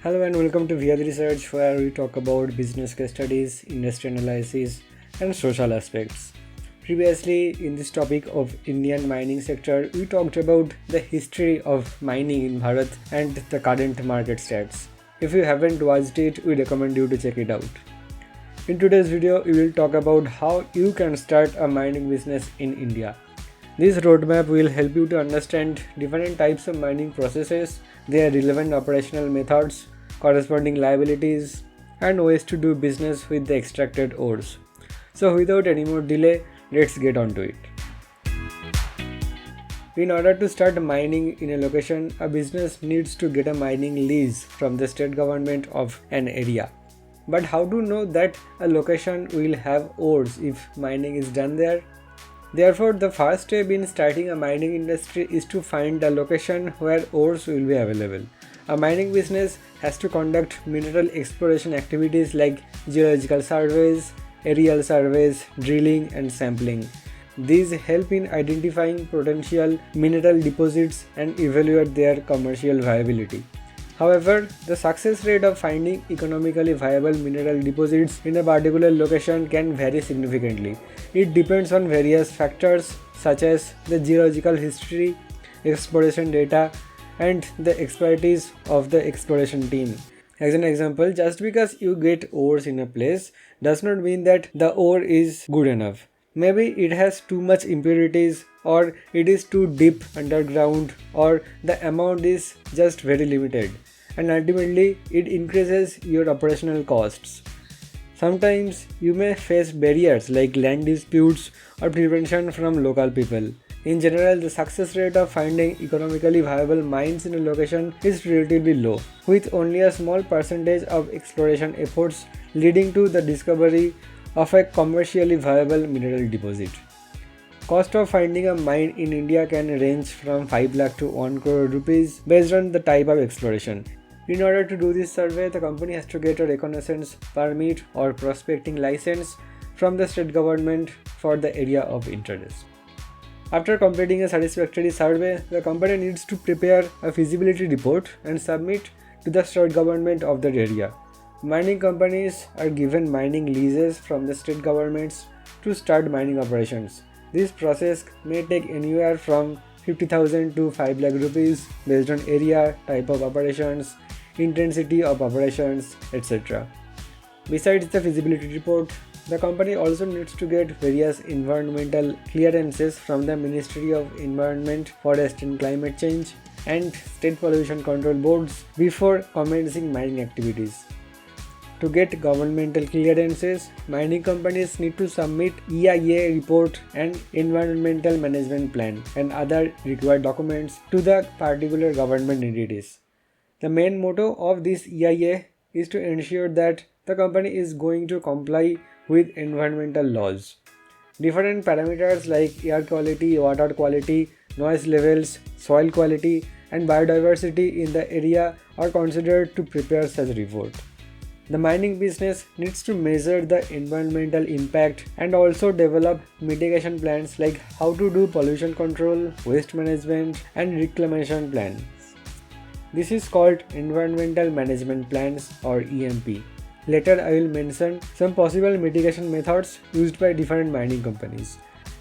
Hello and welcome to VR Research, where we talk about business case studies, industry analysis, and social aspects. Previously, in this topic of Indian mining sector, we talked about the history of mining in Bharat and the current market stats. If you haven't watched it, we recommend you to check it out. In today's video, we will talk about how you can start a mining business in India. This roadmap will help you to understand different types of mining processes, their relevant operational methods, corresponding liabilities, and ways to do business with the extracted ores. So without any more delay, let's get on to it. In order to start mining in a location, a business needs to get a mining lease from the state government of an area. But how to know that a location will have ores if mining is done there? Therefore, the first step in starting a mining industry is to find a location where ores will be available. A mining business has to conduct mineral exploration activities like geological surveys, aerial surveys, drilling, and sampling. These help in identifying potential mineral deposits and evaluate their commercial viability. However, the success rate of finding economically viable mineral deposits in a particular location can vary significantly. It depends on various factors such as the geological history, exploration data, and the expertise of the exploration team. As an example, just because you get ores in a place does not mean that the ore is good enough. Maybe it has too much impurities, or it is too deep underground, or the amount is just very limited, and ultimately it increases your operational costs. Sometimes you may face barriers like land disputes or prevention from local people. In general, the success rate of finding economically viable mines in a location is relatively low, with only a small percentage of exploration efforts leading to the discovery of a commercially viable mineral deposit. Cost of finding a mine in India can range from 5 lakh to 1 crore rupees based on the type of exploration. In order to do this survey, the company has to get a reconnaissance permit or prospecting license from the state government for the area of interest. After completing a satisfactory survey, the company needs to prepare a feasibility report and submit to the state government of that area. Mining companies are given mining leases from the state governments to start mining operations. This process may take anywhere from 50,000 to 5 lakh rupees based on area, type of operations, intensity of operations, etc. Besides the feasibility report, the company also needs to get various environmental clearances from the Ministry of Environment, Forest and Climate Change and State Pollution Control Boards before commencing mining activities. To get governmental clearances, mining companies need to submit EIA report and environmental management plan and other required documents to the particular government entities. The main motto of this EIA is to ensure that the company is going to comply with environmental laws. Different parameters like air quality, water quality, noise levels, soil quality, and biodiversity in the area are considered to prepare such report. The mining business needs to measure the environmental impact and also develop mitigation plans like how to do pollution control, waste management, and reclamation plans. This is called Environmental Management Plans or EMP. Later I will mention some possible mitigation methods used by different mining companies.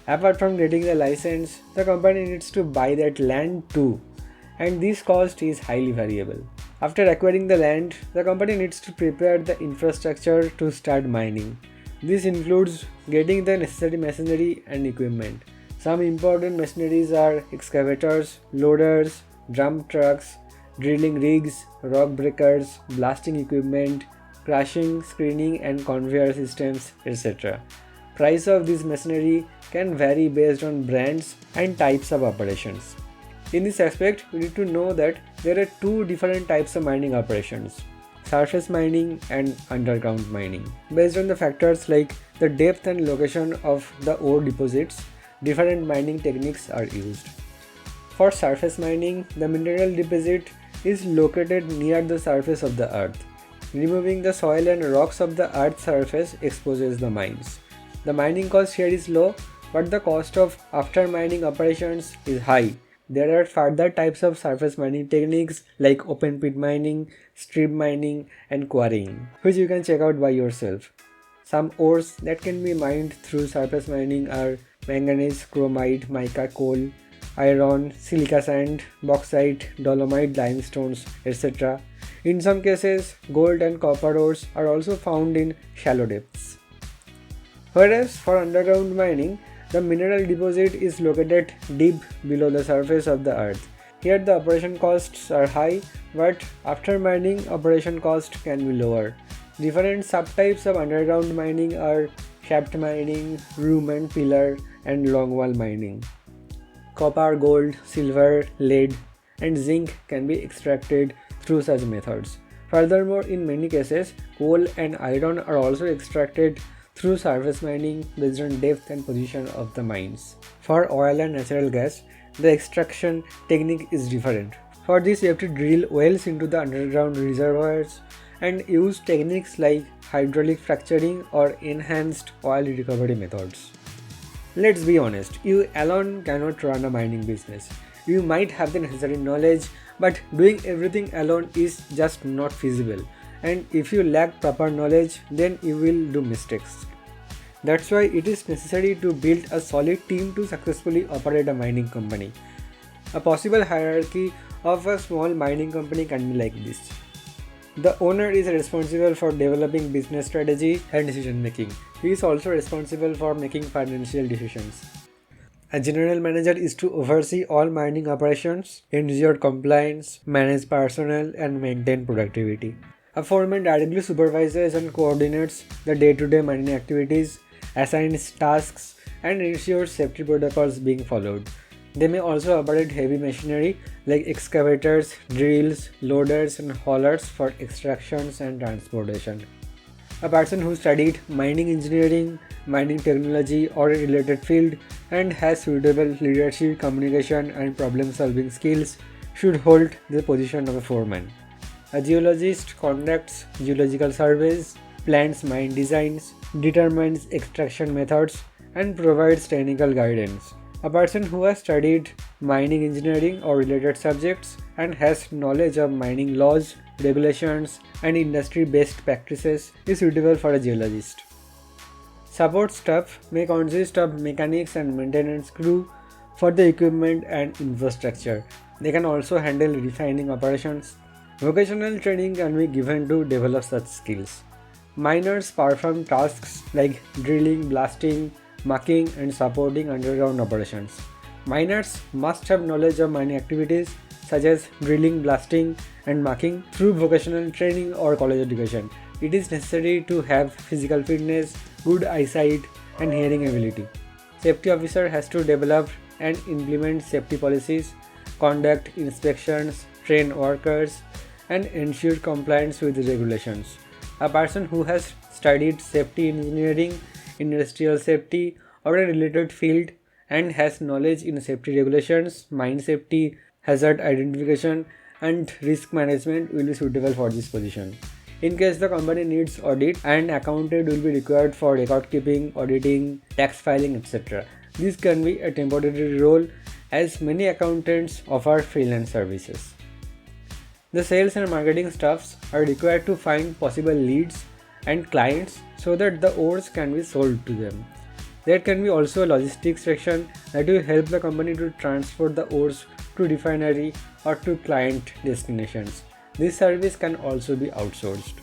Apart from getting the license, the company needs to buy that land too, and this cost is highly variable. After acquiring the land, the company needs to prepare the infrastructure to start mining. This includes getting the necessary machinery and equipment. Some important machineries are excavators, loaders, dump trucks, drilling rigs, rock breakers, blasting equipment, crushing, screening and conveyor systems, etc. Price of this machinery can vary based on brands and types of operations. In this aspect, we need to know that there are two different types of mining operations: surface mining and underground mining. Based on the factors like the depth and location of the ore deposits, different mining techniques are used. For surface mining, the mineral deposit is located near the surface of the earth. Removing the soil and rocks of the earth's surface exposes the mines. The mining cost here is low, but the cost of after mining operations is high There are further types of surface mining techniques like open pit mining, strip mining, and quarrying, which you can check out by yourself. Some ores that can be mined through surface mining are manganese, chromite, mica, coal, iron, silica sand, bauxite, dolomite, limestones, etc. In some cases, gold and copper ores are also found in shallow depths. Whereas for underground mining, the mineral deposit is located deep below the surface of the earth. Here the operation costs are high, but after mining, operation cost can be lower. Different subtypes of underground mining are shaft mining, room and pillar, and longwall mining. Copper, gold, silver, lead, and zinc can be extracted through such methods. Furthermore, in many cases, coal and iron are also extracted through surface mining based on depth and position of the mines. For oil and natural gas, the extraction technique is different. For this, you have to drill wells into the underground reservoirs and use techniques like hydraulic fracturing or enhanced oil recovery methods. Let's be honest, you alone cannot run a mining business. You might have the necessary knowledge, but doing everything alone is just not feasible. And if you lack proper knowledge, then you will do mistakes. That's why it is necessary to build a solid team to successfully operate a mining company. A possible hierarchy of a small mining company can be like this. The owner is responsible for developing business strategy and decision making. He is also responsible for making financial decisions. A general manager is to oversee all mining operations, ensure compliance, manage personnel, and maintain productivity. A foreman directly supervises and coordinates the day-to-day mining activities, assigns tasks, and ensures safety protocols being followed. They may also operate heavy machinery like excavators, drills, loaders, and haulers for extractions and transportation. A person who studied mining engineering, mining technology, or a related field and has suitable leadership, communication, and problem-solving skills should hold the position of a foreman. A geologist conducts geological surveys, plans mine designs, determines extraction methods, and provides technical guidance. A person who has studied mining engineering or related subjects and has knowledge of mining laws, regulations, and industry best practices is suitable for a geologist. Support staff may consist of mechanics and maintenance crew for the equipment and infrastructure. They can also handle refining operations. Vocational training can be given to develop such skills. Miners perform tasks like drilling, blasting, mucking, and supporting underground operations. Miners must have knowledge of mining activities such as drilling, blasting, and mucking through vocational training or college education. It is necessary to have physical fitness, good eyesight, and hearing ability. Safety officer has to develop and implement safety policies, conduct inspections, train workers, and ensure compliance with the regulations. A person who has studied safety engineering, industrial safety, or a related field and has knowledge in safety regulations, mine safety, hazard identification, and risk management will be suitable for this position. In case the company needs audit, an accountant will be required for record keeping, auditing, tax filing, etc. This can be a temporary role as many accountants offer freelance services. The sales and marketing staffs are required to find possible leads and clients so that the ores can be sold to them. There can be also a logistics section that will help the company to transport the ores to refinery or to client destinations. This service can also be outsourced.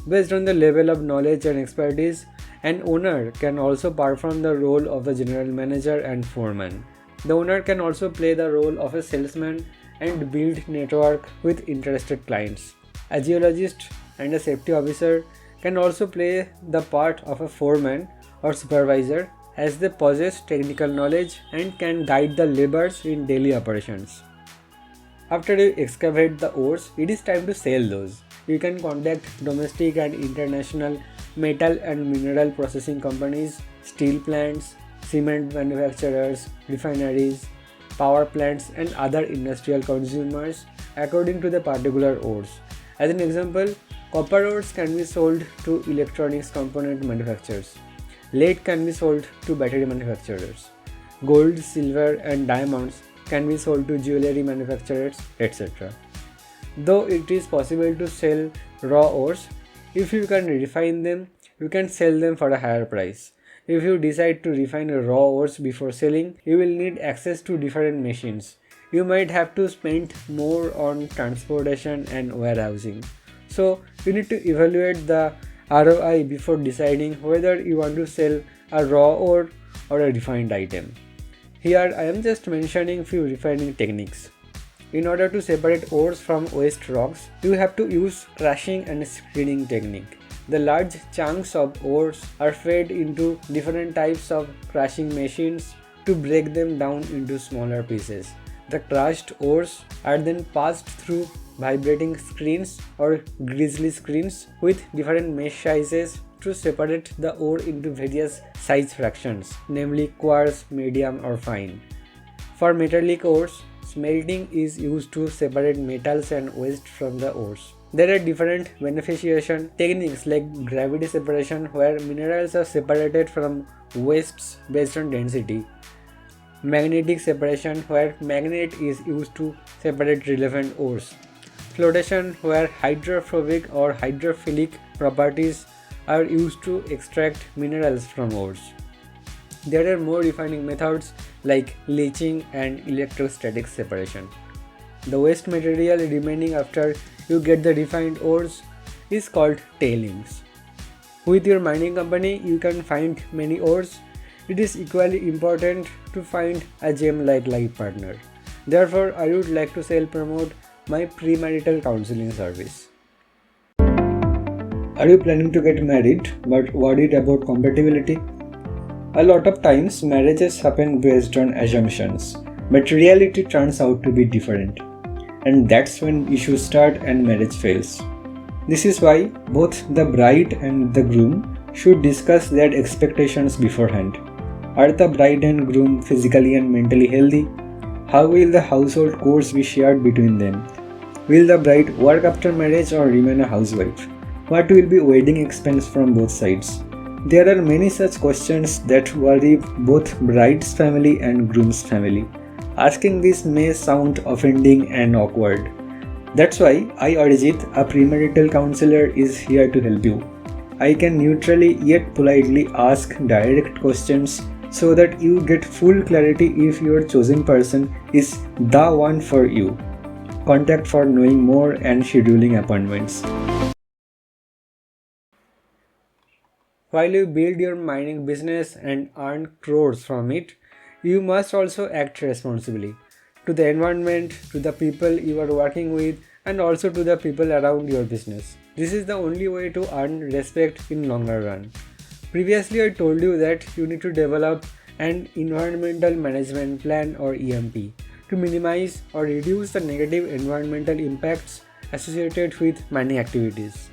Based on the level of knowledge and expertise, an owner can also perform the role of the general manager and foreman. The owner can also play the role of a salesman and build network with interested clients. A geologist and a safety officer can also play the part of a foreman or supervisor as they possess technical knowledge and can guide the laborers in daily operations. After you excavate the ores, it is time to sell those. You can contact domestic and international metal and mineral processing companies, steel plants, cement manufacturers, refineries, power plants, and other industrial consumers according to the particular ores. As an example, copper ores can be sold to electronics component manufacturers. Lead can be sold to battery manufacturers. Gold, silver, and diamonds can be sold to jewelry manufacturers, etc. Though it is possible to sell raw ores, if you can refine them, you can sell them for a higher price. If you decide to refine raw ores before selling, you will need access to different machines. You might have to spend more on transportation and warehousing. So, you need to evaluate the ROI before deciding whether you want to sell a raw ore or a refined item. Here I am just mentioning few refining techniques. In order to separate ores from waste rocks, you have to use crushing and screening technique. The large chunks of ores are fed into different types of crushing machines to break them down into smaller pieces. The crushed ores are then passed through vibrating screens or grizzly screens with different mesh sizes to separate the ore into various size fractions, namely coarse, medium or fine. For metallic ores, smelting is used to separate metals and waste from the ores. There are different beneficiation techniques like gravity separation where minerals are separated from wastes based on density. Magnetic separation where magnet is used to separate relevant ores. Flotation where hydrophobic or hydrophilic properties are used to extract minerals from ores. There are more refining methods like leaching and electrostatic separation. The waste material remaining after you get the refined ores is called tailings. With your mining company, you can find many ores. It is equally important to find a gem like life partner. Therefore, I would like to promote my premarital counseling service. Are you planning to get married but worried about compatibility? A lot of times marriages happen based on assumptions, but reality turns out to be different. And that's when issues start and marriage fails. This is why both the bride and the groom should discuss their expectations beforehand. Are the bride and groom physically and mentally healthy? How will the household chores be shared between them? Will the bride work after marriage or remain a housewife? What will be wedding expense from both sides? There are many such questions that worry both bride's family and groom's family. Asking this may sound offending and awkward. That's why I urge it, a premarital counselor is here to help you. I can neutrally yet politely ask direct questions so that you get full clarity if your chosen person is the one for you. Contact for knowing more and scheduling appointments. While you build your mining business and earn crores from it, you must also act responsibly to the environment, to the people you are working with, and also to the people around your business. This is the only way to earn respect in longer run. Previously, I told you that you need to develop an environmental management plan or EMP to minimize or reduce the negative environmental impacts associated with mining activities.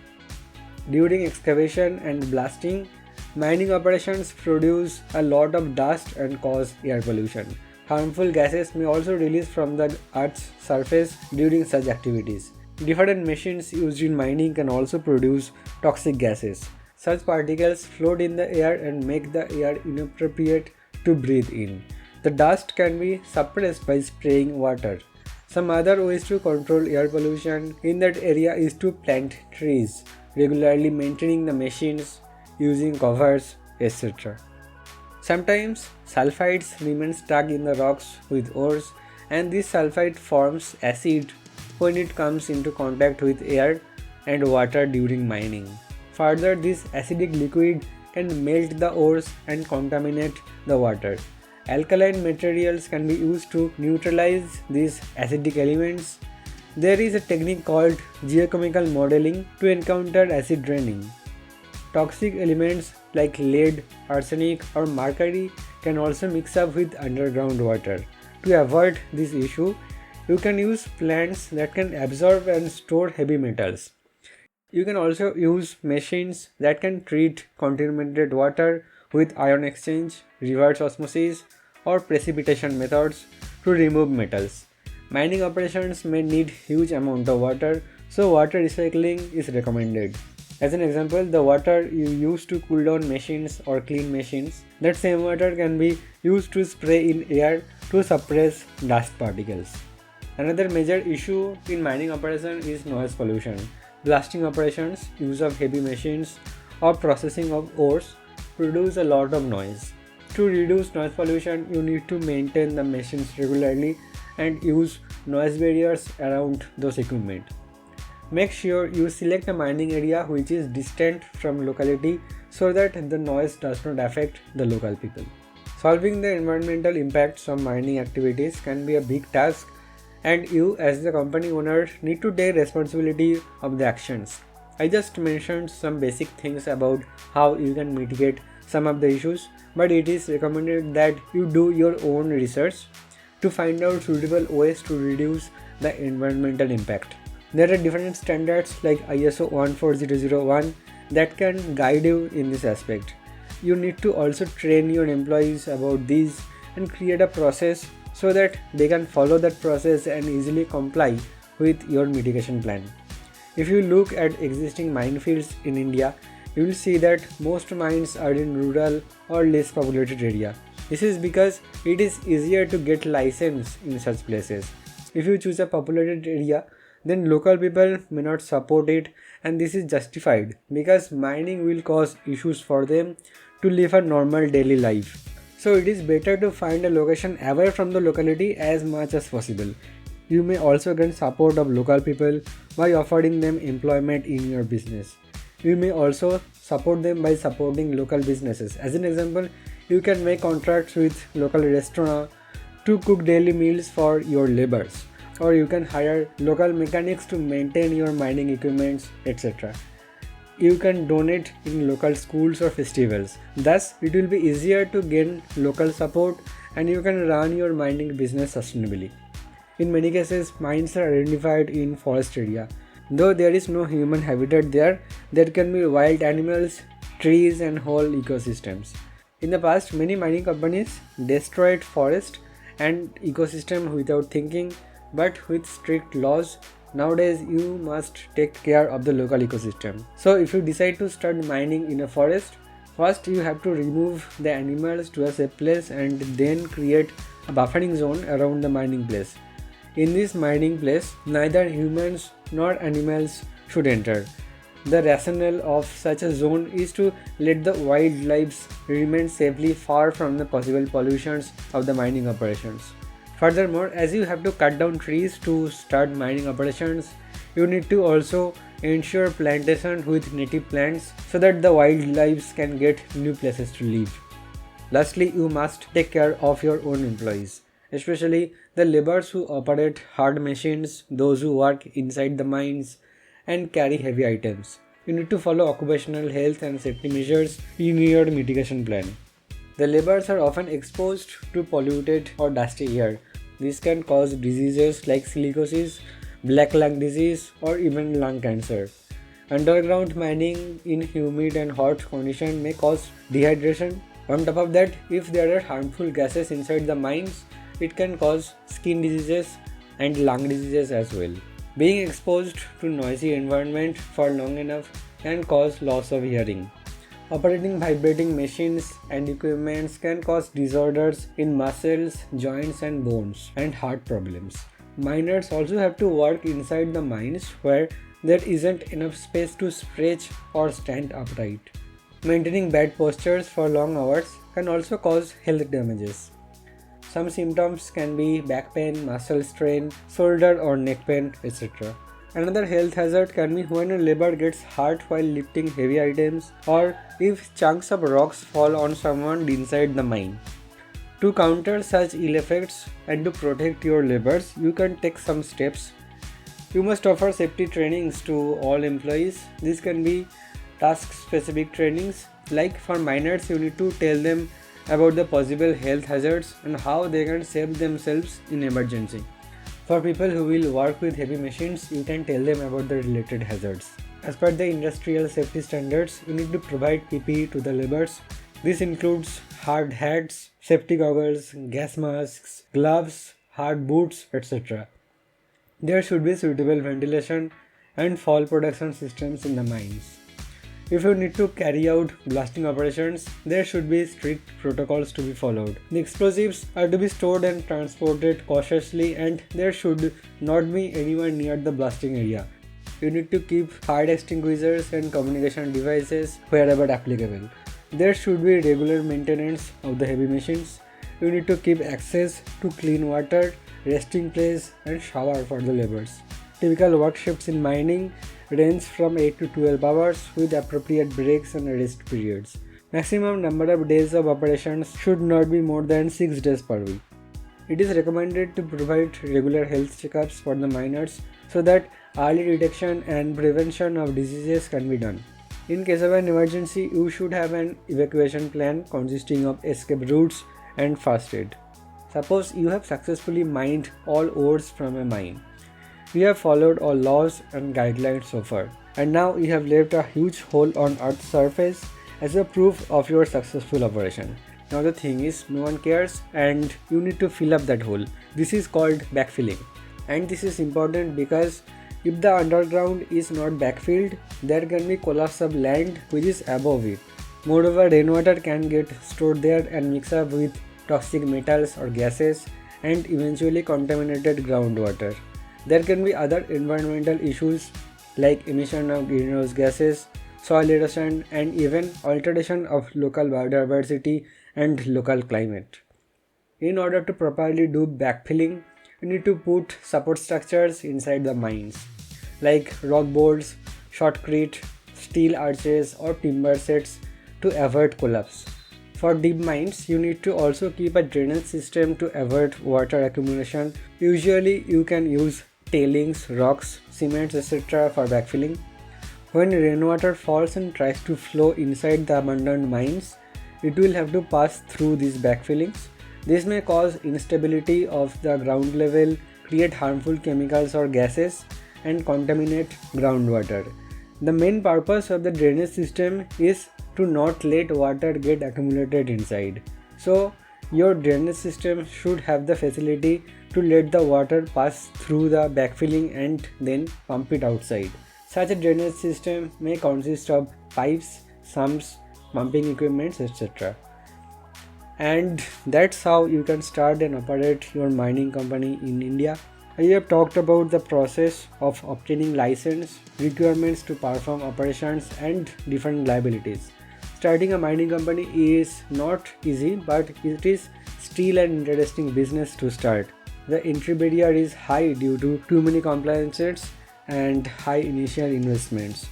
During excavation and blasting, mining operations produce a lot of dust and cause air pollution. Harmful gases may also release from the Earth's surface during such activities. Different machines used in mining can also produce toxic gases. Such particles float in the air and make the air inappropriate to breathe in. The dust can be suppressed by spraying water. Some other ways to control air pollution in that area is to plant trees, regularly maintaining the machines, using covers, etc. Sometimes sulfides remain stuck in the rocks with ores, and this sulfide forms acid when it comes into contact with air and water during mining. Further, this acidic liquid can melt the ores and contaminate the water. Alkaline materials can be used to neutralize these acidic elements. There is a technique called geochemical modeling to encounter acid draining. Toxic elements like lead, arsenic or mercury can also mix up with underground water. To avoid this issue, you can use plants that can absorb and store heavy metals. You can also use machines that can treat contaminated water with ion exchange, reverse osmosis, or precipitation methods to remove metals. Mining operations may need huge amount of water, so water recycling is recommended. As an example, the water you use to cool down machines or clean machines, that same water can be used to spray in air to suppress dust particles. Another major issue in mining operation is noise pollution. Blasting operations, use of heavy machines, or processing of ores produce a lot of noise. To reduce noise pollution, you need to maintain the machines regularly and use noise barriers around those equipment. Make sure you select a mining area which is distant from locality so that the noise does not affect the local people. Solving the environmental impacts of mining activities can be a big task, and you as the company owner need to take responsibility of the actions. I just mentioned some basic things about how you can mitigate some of the issues, but it is recommended that you do your own research to find out suitable ways to reduce the environmental impact. There are different standards like ISO 14001 that can guide you in this aspect. You need to also train your employees about these and create a process so that they can follow that process and easily comply with your mitigation plan. If you look at existing minefields in India, you will see that most mines are in rural or less populated area. This is because it is easier to get license in such places. If you choose a populated area, then local people may not support it, and this is justified because mining will cause issues for them to live a normal daily life. So it is better to find a location away from the locality as much as possible. You may also gain support of local people by offering them employment in your business. You may also support them by supporting local businesses. As an example, you can make contracts with local restaurants to cook daily meals for your laborers, or you can hire local mechanics to maintain your mining equipments, etc. You can donate in local schools or festivals. Thus, it will be easier to gain local support and you can run your mining business sustainably. In many cases, mines are identified in forest area. Though there is no human habitat there, there can be wild animals, trees and whole ecosystems. In the past, many mining companies destroyed forest and ecosystem without thinking, but with strict laws, nowadays you must take care of the local ecosystem. So if you decide to start mining in a forest, first you have to remove the animals to a safe place and then create a buffering zone around the mining place. In this mining place, neither humans nor animals should enter. The rationale of such a zone is to let the wildlife remain safely far from the possible pollutions of the mining operations. Furthermore, as you have to cut down trees to start mining operations, you need to also ensure plantation with native plants so that the wildlife can get new places to live. Lastly, you must take care of your own employees, especially the laborers who operate hard machines, those who work inside the mines and carry heavy items. You need to follow occupational health and safety measures in your mitigation plan. The laborers are often exposed to polluted or dusty air. This can cause diseases like silicosis, black lung disease, or even lung cancer. Underground mining in humid and hot conditions may cause dehydration. On top of that, if there are harmful gases inside the mines, it can cause skin diseases and lung diseases as well. Being exposed to noisy environment for long enough can cause loss of hearing. Operating vibrating machines and equipments can cause disorders in muscles, joints and bones, and heart problems. Miners also have to work inside the mines where there isn't enough space to stretch or stand upright. Maintaining bad postures for long hours can also cause health damages. Some symptoms can be back pain, muscle strain, shoulder or neck pain, etc. Another health hazard can be when a laborer gets hurt while lifting heavy items, or if chunks of rocks fall on someone inside the mine. To counter such ill effects and to protect your laborers, you can take some steps. You must offer safety trainings to all employees. This can be task-specific trainings, like for miners you need to tell them about the possible health hazards and how they can save themselves in emergency. For people who will work with heavy machines, you can tell them about the related hazards. As per the industrial safety standards, you need to provide PPE to the laborers. This includes hard hats, safety goggles, gas masks, gloves, hard boots, etc. There should be suitable ventilation and fall protection systems in the mines. If you need to carry out blasting operations, there should be strict protocols to be followed. The explosives are to be stored and transported cautiously, and there should not be anyone near the blasting area. You need to keep fire extinguishers and communication devices wherever applicable. There should be regular maintenance of the heavy machines. You need to keep access to clean water, resting place, and shower for the laborers. Typical work shifts in mining range from 8 to 12 hours with appropriate breaks and rest periods. Maximum number of days of operations should not be more than 6 days per week. It is recommended to provide regular health checkups for the miners so that early detection and prevention of diseases can be done. In case of an emergency, you should have an evacuation plan consisting of escape routes and first aid. Suppose you have successfully mined all ores from a mine. You have followed all laws and guidelines so far, and now you have left a huge hole on Earth's surface as a proof of your successful operation. Now the thing is, no one cares and you need to fill up that hole. This is called backfilling, and this is important because if the underground is not backfilled, there can be collapse of land which is above it. Moreover, rainwater can get stored there and mix up with toxic metals or gases and eventually contaminated groundwater. There can be other environmental issues like emission of greenhouse gases, soil erosion, and even alteration of local biodiversity and local climate. In order to properly do backfilling, you need to put support structures inside the mines like rock bolts, shotcrete, steel arches, or timber sets to avoid collapse. For deep mines, you need to also keep a drainage system to avoid water accumulation. Usually, you can use tailings, rocks, cements, etc. for backfilling. When rainwater falls and tries to flow inside the abandoned mines, it will have to pass through these backfillings. This may cause instability of the ground level, create harmful chemicals or gases, and contaminate groundwater. The main purpose of the drainage system is to not let water get accumulated inside. So, your drainage system should have the facility to let the water pass through the backfilling and then pump it outside. Such a drainage system may consist of pipes, sumps, pumping equipment, etc. And that's how you can start and operate your mining company in India. I have talked about the process of obtaining license, requirements to perform operations, and different liabilities. Starting a mining company is not easy, but it is still an interesting business to start. The entry barrier is high due to too many compliances and high initial investments.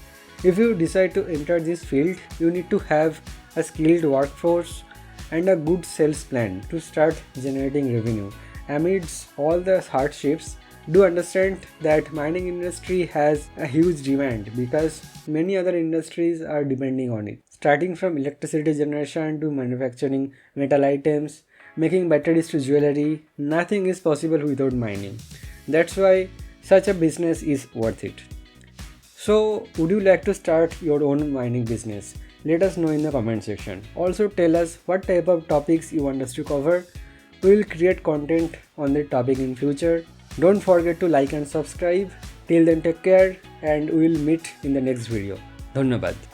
If you decide to enter this field, you need to have a skilled workforce and a good sales plan to start generating revenue. Amidst all the hardships, do understand that mining industry has a huge demand because many other industries are depending on it. Starting from electricity generation to manufacturing metal items, making batteries to jewelry, nothing is possible without mining. That's why such a business is worth it. So, would you like to start your own mining business? Let us know in the comment section. Also tell us what type of topics you want us to cover. We will create content on that topic in future. Don't forget to like and subscribe. Till then, take care and we will meet in the next video. Dhanyabad.